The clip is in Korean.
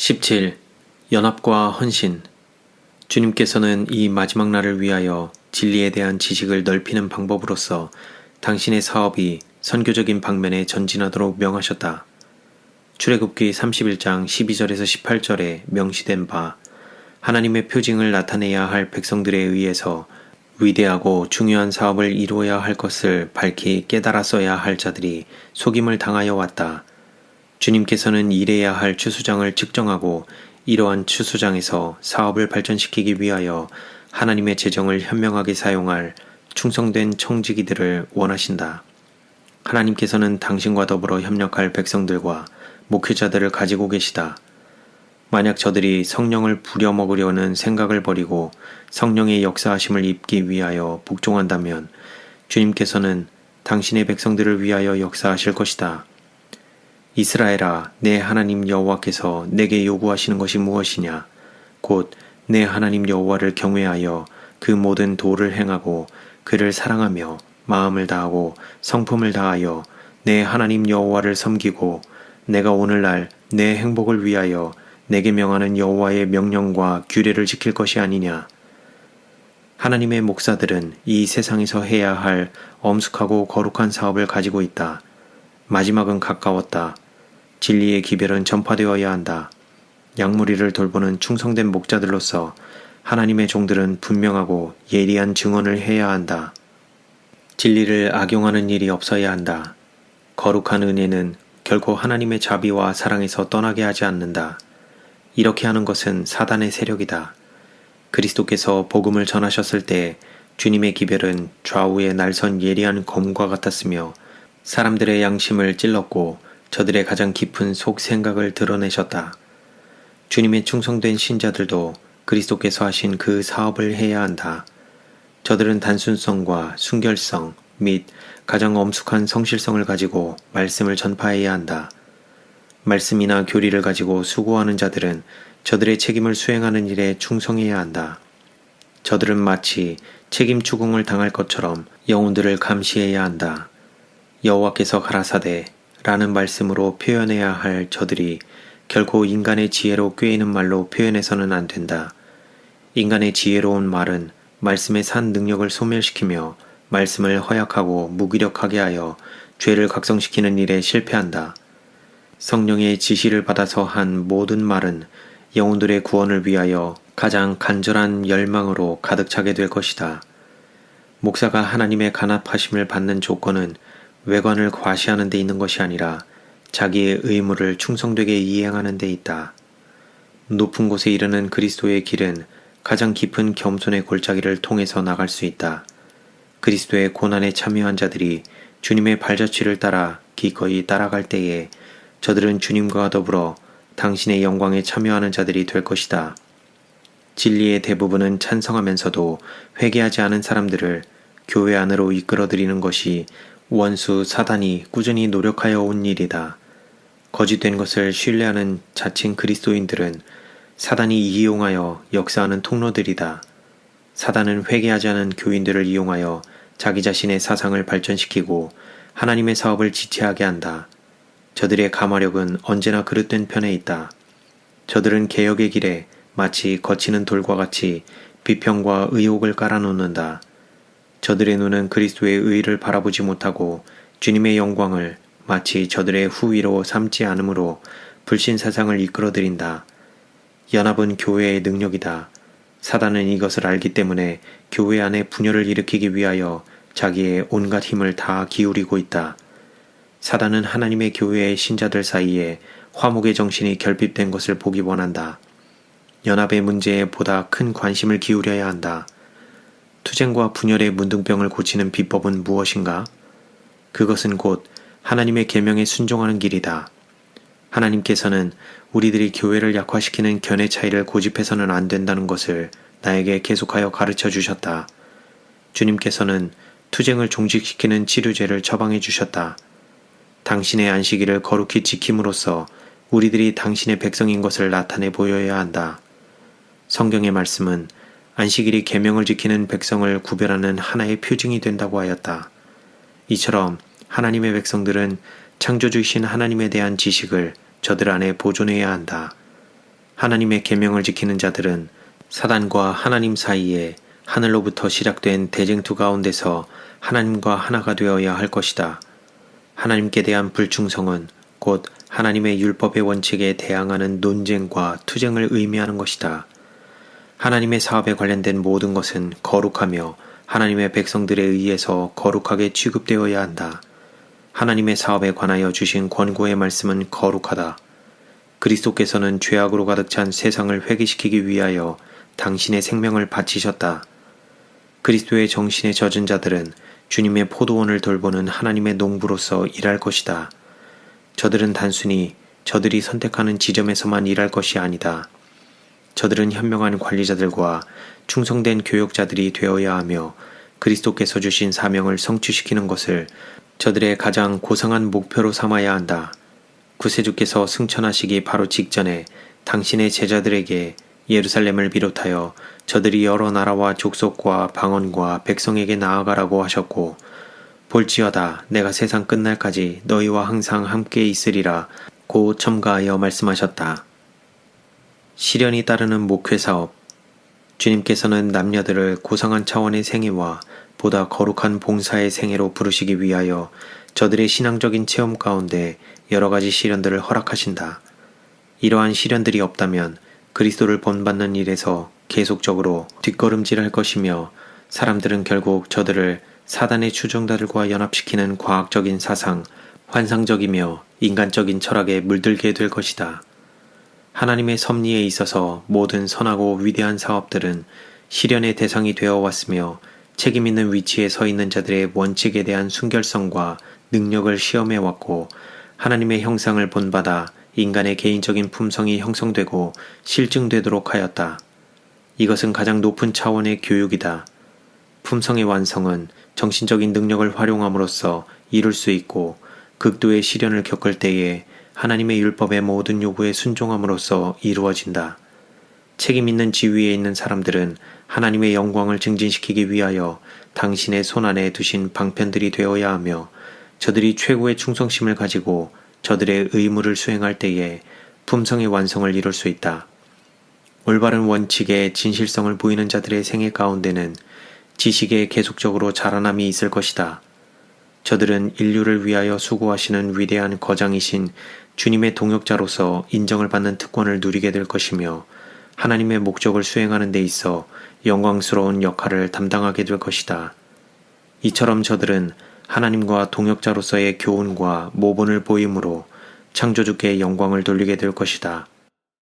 17. 연합과 헌신. 주님께서는 이 마지막 날을 위하여 진리에 대한 지식을 넓히는 방법으로서 당신의 사업이 선교적인 방면에 전진하도록 명하셨다. 출애굽기 31장 12절에서 18절에 명시된 바 하나님의 표징을 나타내야 할 백성들에 의해서 위대하고 중요한 사업을 이루어야 할 것을 밝히 깨달았어야 할 자들이 속임을 당하여 왔다. 주님께서는 일해야 할 추수장을 측정하고 이러한 추수장에서 사업을 발전시키기 위하여 하나님의 재정을 현명하게 사용할 충성된 청지기들을 원하신다. 하나님께서는 당신과 더불어 협력할 백성들과 목회자들을 가지고 계시다. 만약 저들이 성령을 부려먹으려는 생각을 버리고 성령의 역사하심을 입기 위하여 복종한다면 주님께서는 당신의 백성들을 위하여 역사하실 것이다. 이스라엘아, 내 하나님 여호와께서 내게 요구하시는 것이 무엇이냐? 곧 내 하나님 여호와를 경외하여 그 모든 도를 행하고 그를 사랑하며 마음을 다하고 성품을 다하여 내 하나님 여호와를 섬기고 내가 오늘날 내 행복을 위하여 내게 명하는 여호와의 명령과 규례를 지킬 것이 아니냐? 하나님의 목사들은 이 세상에서 해야 할 엄숙하고 거룩한 사업을 가지고 있다. 마지막은 가까웠다. 진리의 기별은 전파되어야 한다. 양무리를 돌보는 충성된 목자들로서 하나님의 종들은 분명하고 예리한 증언을 해야 한다. 진리를 악용하는 일이 없어야 한다. 거룩한 은혜는 결코 하나님의 자비와 사랑에서 떠나게 하지 않는다. 이렇게 하는 것은 사단의 세력이다. 그리스도께서 복음을 전하셨을 때 주님의 기별은 좌우에 날선 예리한 검과 같았으며 사람들의 양심을 찔렀고 저들의 가장 깊은 속 생각을 드러내셨다. 주님의 충성된 신자들도 그리스도께서 하신 그 사업을 해야 한다. 저들은 단순성과 순결성 및 가장 엄숙한 성실성을 가지고 말씀을 전파해야 한다. 말씀이나 교리를 가지고 수고하는 자들은 저들의 책임을 수행하는 일에 충성해야 한다. 저들은 마치 책임 추궁을 당할 것처럼 영혼들을 감시해야 한다. 여호와께서 가라사대 라는 말씀으로 표현해야 할 저들이 결코 인간의 지혜로 꾀이는 말로 표현해서는 안 된다. 인간의 지혜로운 말은 말씀의 산 능력을 소멸시키며 말씀을 허약하고 무기력하게 하여 죄를 각성시키는 일에 실패한다. 성령의 지시를 받아서 한 모든 말은 영혼들의 구원을 위하여 가장 간절한 열망으로 가득 차게 될 것이다. 목사가 하나님의 간합하심을 받는 조건은 외관을 과시하는 데 있는 것이 아니라 자기의 의무를 충성되게 이행하는 데 있다. 높은 곳에 이르는 그리스도의 길은 가장 깊은 겸손의 골짜기를 통해서 나갈 수 있다. 그리스도의 고난에 참여한 자들이 주님의 발자취를 따라 기꺼이 따라갈 때에 저들은 주님과 더불어 당신의 영광에 참여하는 자들이 될 것이다. 진리의 대부분은 찬성하면서도 회개하지 않은 사람들을 교회 안으로 이끌어들이는 것이 원수 사단이 꾸준히 노력하여 온 일이다. 거짓된 것을 신뢰하는 자칭 그리스도인들은 사단이 이용하여 역사하는 통로들이다. 사단은 회개하지 않은 교인들을 이용하여 자기 자신의 사상을 발전시키고 하나님의 사업을 지체하게 한다. 저들의 가마력은 언제나 그릇된 편에 있다. 저들은 개혁의 길에 마치 거치는 돌과 같이 비평과 의혹을 깔아놓는다. 저들의 눈은 그리스도의 의를 바라보지 못하고 주님의 영광을 마치 저들의 후위로 삼지 않으므로 불신 사상을 이끌어들인다. 연합은 교회의 능력이다. 사단은 이것을 알기 때문에 교회 안에 분열을 일으키기 위하여 자기의 온갖 힘을 다 기울이고 있다. 사단은 하나님의 교회의 신자들 사이에 화목의 정신이 결핍된 것을 보기 원한다. 연합의 문제에 보다 큰 관심을 기울여야 한다. 투쟁과 분열의 문둥병을 고치는 비법은 무엇인가? 그것은 곧 하나님의 계명에 순종하는 길이다. 하나님께서는 우리들이 교회를 약화시키는 견해 차이를 고집해서는 안 된다는 것을 나에게 계속하여 가르쳐 주셨다. 주님께서는 투쟁을 종식시키는 치료제를 처방해 주셨다. 당신의 안식일을 거룩히 지킴으로써 우리들이 당신의 백성인 것을 나타내 보여야 한다. 성경의 말씀은 안식일이 계명을 지키는 백성을 구별하는 하나의 표징이 된다고 하였다. 이처럼 하나님의 백성들은 창조주이신 하나님에 대한 지식을 저들 안에 보존해야 한다. 하나님의 계명을 지키는 자들은 사단과 하나님 사이에 하늘로부터 시작된 대쟁투 가운데서 하나님과 하나가 되어야 할 것이다. 하나님께 대한 불충성은 곧 하나님의 율법의 원칙에 대항하는 논쟁과 투쟁을 의미하는 것이다. 하나님의 사업에 관련된 모든 것은 거룩하며 하나님의 백성들에 의해서 거룩하게 취급되어야 한다. 하나님의 사업에 관하여 주신 권고의 말씀은 거룩하다. 그리스도께서는 죄악으로 가득 찬 세상을 회개시키기 위하여 당신의 생명을 바치셨다. 그리스도의 정신에 젖은 자들은 주님의 포도원을 돌보는 하나님의 농부로서 일할 것이다. 저들은 단순히 저들이 선택하는 지점에서만 일할 것이 아니다. 저들은 현명한 관리자들과 충성된 교역자들이 되어야 하며 그리스도께서 주신 사명을 성취시키는 것을 저들의 가장 고상한 목표로 삼아야 한다. 구세주께서 승천하시기 바로 직전에 당신의 제자들에게 예루살렘을 비롯하여 저들이 여러 나라와 족속과 방언과 백성에게 나아가라고 하셨고, 볼지어다 내가 세상 끝날까지 너희와 항상 함께 있으리라 고 첨가하여 말씀하셨다. 시련이 따르는 목회사업. 주님께서는 남녀들을 고상한 차원의 생애와 보다 거룩한 봉사의 생애로 부르시기 위하여 저들의 신앙적인 체험 가운데 여러 가지 시련들을 허락하신다. 이러한 시련들이 없다면 그리스도를 본받는 일에서 계속적으로 뒷걸음질할 것이며 사람들은 결국 저들을 사단의 추종자들과 연합시키는 과학적인 사상, 환상적이며 인간적인 철학에 물들게 될 것이다. 하나님의 섭리에 있어서 모든 선하고 위대한 사업들은 시련의 대상이 되어 왔으며 책임 있는 위치에 서 있는 자들의 원칙에 대한 순결성과 능력을 시험해 왔고, 하나님의 형상을 본받아 인간의 개인적인 품성이 형성되고 실증되도록 하였다. 이것은 가장 높은 차원의 교육이다. 품성의 완성은 정신적인 능력을 활용함으로써 이룰 수 있고, 극도의 시련을 겪을 때에 하나님의 율법의 모든 요구에 순종함으로써 이루어진다. 책임 있는 지위에 있는 사람들은 하나님의 영광을 증진시키기 위하여 당신의 손안에 두신 방편들이 되어야 하며, 저들이 최고의 충성심을 가지고 저들의 의무를 수행할 때에 품성의 완성을 이룰 수 있다. 올바른 원칙에 진실성을 보이는 자들의 생애 가운데는 지식에 계속적으로 자라남이 있을 것이다. 저들은 인류를 위하여 수고하시는 위대한 거장이신 주님의 동역자로서 인정을 받는 특권을 누리게 될 것이며, 하나님의 목적을 수행하는 데 있어 영광스러운 역할을 담당하게 될 것이다. 이처럼 저들은 하나님과 동역자로서의 교훈과 모본을 보임으로 창조주께 영광을 돌리게 될 것이다.